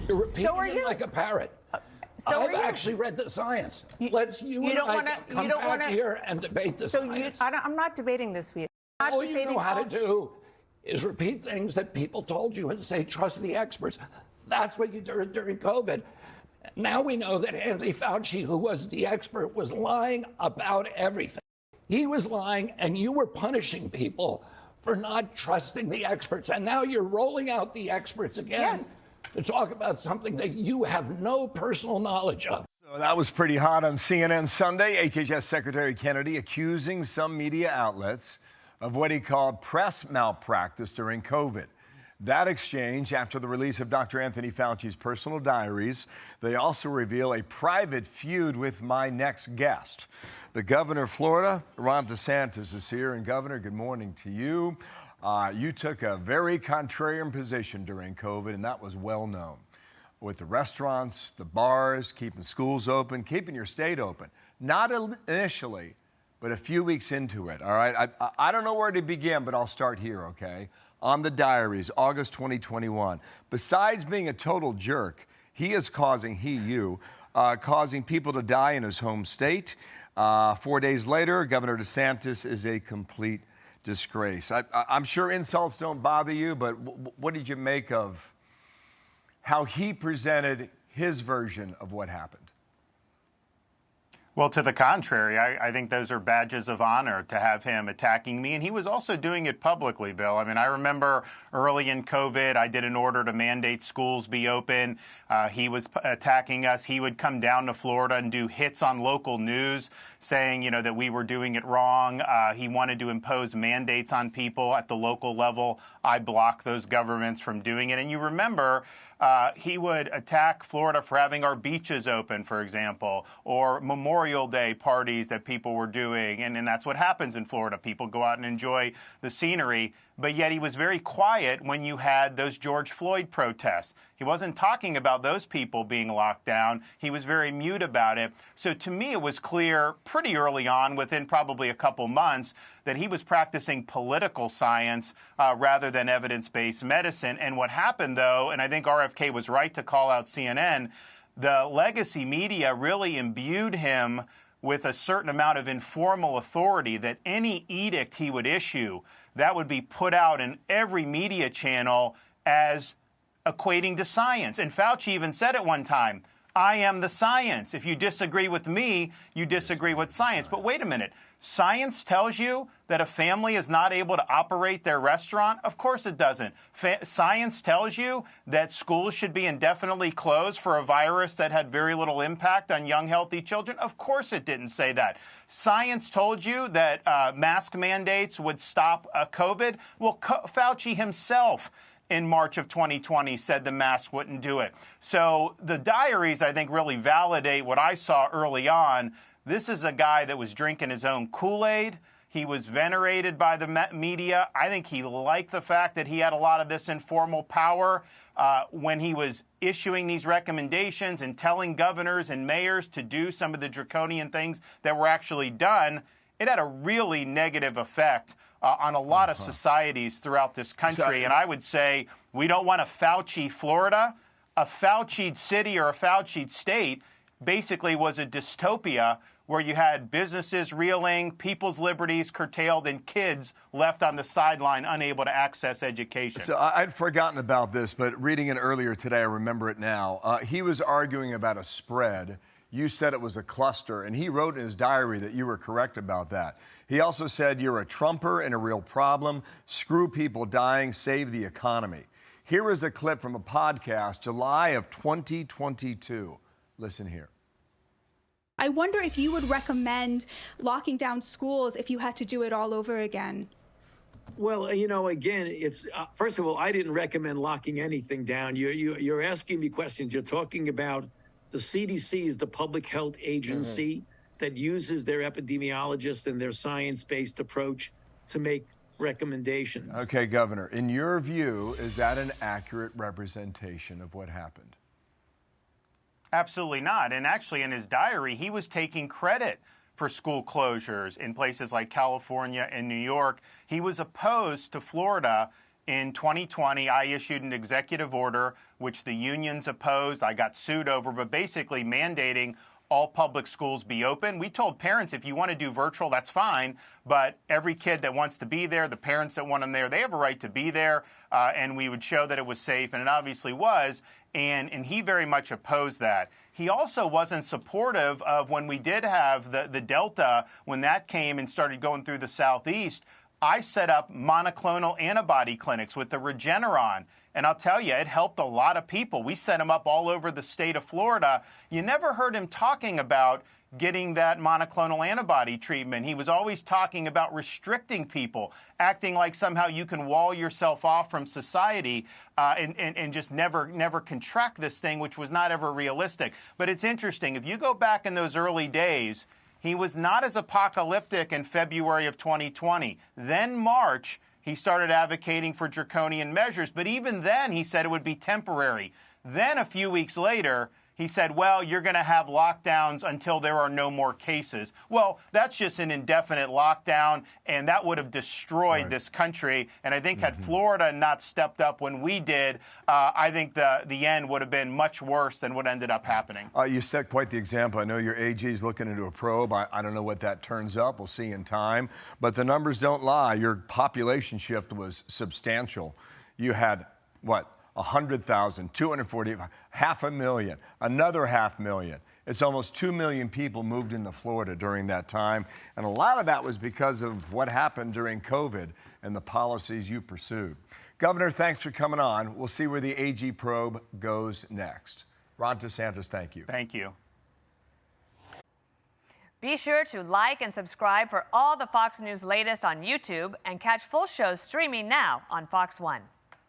You're repeating it like a parrot. I've actually read the science. You and I come back here and debate the science. I'm not debating this with you. All you know how to do is repeat things that people told you and say, trust the experts. That's what you did during COVID. Now we know that Anthony Fauci, who was the expert, was lying about everything. He was lying, and you were punishing people for not trusting the experts. And now you're rolling out the experts again to talk about something that you have no personal knowledge of. So that was pretty hot on CNN Sunday. HHS Secretary Kennedy accusing some media outlets of what he called press malpractice during COVID. That exchange after the release of Dr. Anthony Fauci's personal diaries. They also reveal a private feud with my next guest. The governor of Florida, Ron DeSantis, is here. And Governor, good morning to you. You took a very contrarian position during COVID, and that was well known. With the restaurants, the bars, keeping schools open, keeping your state open. Not initially, but a few weeks into it, all right? I don't know where to begin, but I'll start here, okay? On the diaries, August 2021. Besides being a total jerk, he is causing people to die in his home state. 4 days later, Governor DeSantis is a complete disgrace. I'm sure insults don't bother you, but what did you make of how he presented his version of what happened? Well, to the contrary, I think those are badges of honor to have him attacking me. And he was also doing it publicly, Bill. I mean, I remember early in COVID, I did an order to mandate schools be open. He was attacking us. He would come down to Florida and do hits on local news saying, you know, that we were doing it wrong. He wanted to impose mandates on people at the local level. I blocked those governments from doing it. And you remember, he would attack Florida for having our beaches open, for example, or Memorial Day parties that people were doing. And that's what happens in Florida. People go out and enjoy the scenery. But yet he was very quiet when you had those George Floyd protests. He wasn't talking about those people being locked down. He was very mute about it. So to me, it was clear pretty early on, within probably a couple months, that he was practicing political science rather than evidence-based medicine. And what happened, though, and I think RFK was right to call out CNN, the legacy media really imbued him with a certain amount of informal authority that any edict he would issue, that would be put out in every media channel as equating to science. And Fauci even said at one time, I am the science. If you disagree with me, you disagree with science. But wait a minute. Science tells you that a family is not able to operate their restaurant? Of course it doesn't. Science tells you that schools should be indefinitely closed for a virus that had very little impact on young, healthy children? Of course it didn't say that. Science told you that mask mandates would stop COVID? Well, Fauci himself in March of 2020 said the mask wouldn't do it. So the diaries, I think, really validate what I saw early on. This is a guy that was drinking his own Kool-Aid. He was venerated by the media. I think he liked the fact that he had a lot of this informal power when he was issuing these recommendations and telling governors and mayors to do some of the draconian things that were actually done. It had a really negative effect on a lot of societies throughout this country. And I would say we don't want a Fauci Florida. A Fauci city or a Fauci state basically was a dystopia where you had businesses reeling, people's liberties curtailed, and kids left on the sideline unable to access education. So I'd forgotten about this, but reading it earlier today, I remember it now. He was arguing about a spread. You said it was a cluster, and he wrote in his diary that you were correct about that. He also said you're a Trumper and a real problem. Screw people dying, save the economy. Here is a clip from a podcast, July of 2022. Listen here. I wonder if you would recommend locking down schools if you had to do it all over again. Well, you know, again, it's first of all, I didn't recommend locking anything down. You're asking me questions. You're talking about the CDC is the public health agency that uses their epidemiologists and their science-based approach to make recommendations. Okay, Governor, in your view, is that an accurate representation of what happened? Absolutely not. And actually, in his diary, he was taking credit for school closures in places like California and New York. He was opposed to Florida In 2020, I issued an executive order, which the unions opposed. I got sued over, but basically mandating all public schools be open. We told parents, if you want to do virtual, that's fine, but every kid that wants to be there, the parents that want them there, they have a right to be there, and we would show that it was safe, and it obviously was, and he very much opposed that. He also wasn't supportive of when we did have the Delta, when that came and started going through the Southeast. I set up monoclonal antibody clinics with the Regeneron. And I'll tell you, it helped a lot of people. We set them up all over the state of Florida. You never heard him talking about getting that monoclonal antibody treatment. He was always talking about restricting people, acting like somehow you can wall yourself off from society and just never contract this thing, which was not ever realistic. But it's interesting. If you go back in those early days, he was not as apocalyptic in February of 2020. Then March, he started advocating for draconian measures, but even then he said it would be temporary. Then a few weeks later, he said, well, you're going to have lockdowns until there are no more cases. Well, that's just an indefinite lockdown, and that would have destroyed this country. And I think had Florida not stepped up when we did, I think the end would have been much worse than what ended up happening. You set quite the example. I know your AG is looking into a probe. I don't know what that turns up. We'll see in time. But the numbers don't lie. Your population shift was substantial. You had, what? 100,000, 240, 500,000, another 500,000. It's almost 2 million people moved into Florida during that time. And a lot of that was because of what happened during COVID and the policies you pursued. Governor, thanks for coming on. We'll see where the AG probe goes next. Ron DeSantis, thank you. Thank you. Be sure to like and subscribe for all the Fox News latest on YouTube and catch full shows streaming now on Fox One.